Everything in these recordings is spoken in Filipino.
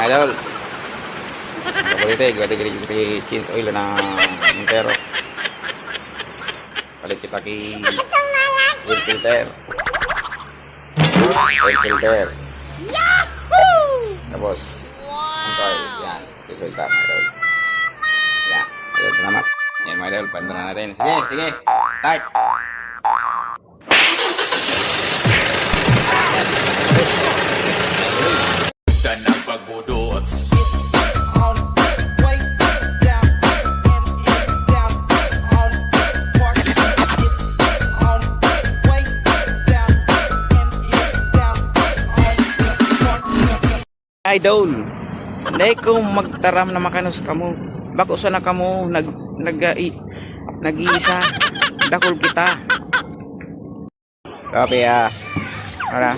idol. Paborite, gati change oil na montero. Palit kita ki oil filter. Oil filter. Yahoo! Tapos, wow! Yan, filter mga idol. Yan, idol, salamat. Yan mga idol, panda na natin. Sige, sige, start. Dan ang pagbudot. Idol, hindi ko magtaram na makanos kamo. Bako sana kamo nag-iisa. Dakol kita. Kape ya. Ara.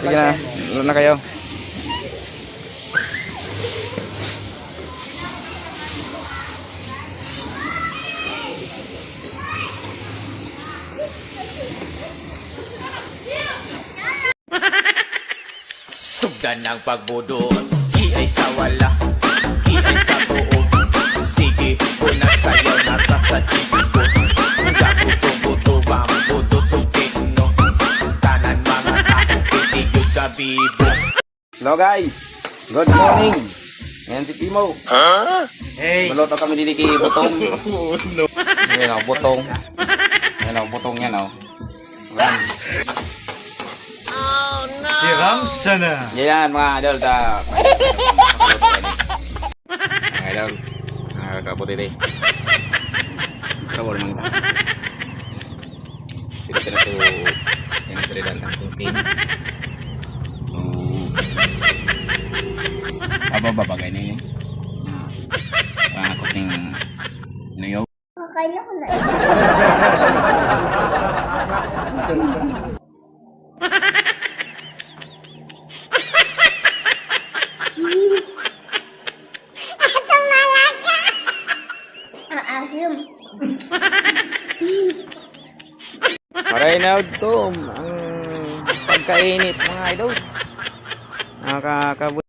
Sige na, lalo na kayo. Sugdan ng pagbudot. Iay sa wala, iay sa buog. Sige, unang sayaw na ta sa disco. Gabuto-buto, bambuto, sugino. Tanan mga tao, itigod ka bibo. Hello guys, good morning. Yan si Timo. Hey! Maluto kami dito kay Butong. Oh no! Yan o, Butong. Yan o, Butong yan o. Yan. Tiram sana! Yan mga idol. Mga idol. Nakakabuti rin. Trouble mga. Sila na ito. Yan ang salidan ng tungkin. Babagay na yun. Pangakot ng nuyo. Kaya ko na. Aasim. Maray na ito. Ang pagkainit mga idol. Nakakabuti.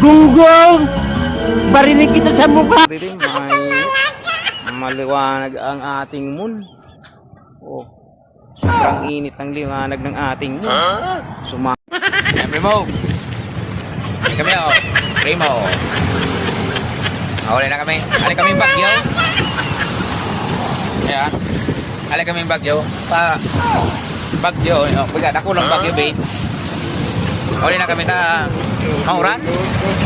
Gunggong! Barinig kita sa mukha! Rin, maliwanag ang ating moon. Oh, sobrang init ang liwanag ng ating moon. Yan, Primo. Yan kami, oh. Primo. Huli na kami. Hali kami yung bagyo. Yan. Hali kami yung bagyo. Pa bagyo. Bigat ako lang bagyo, baits. Huli na kami ta mauran.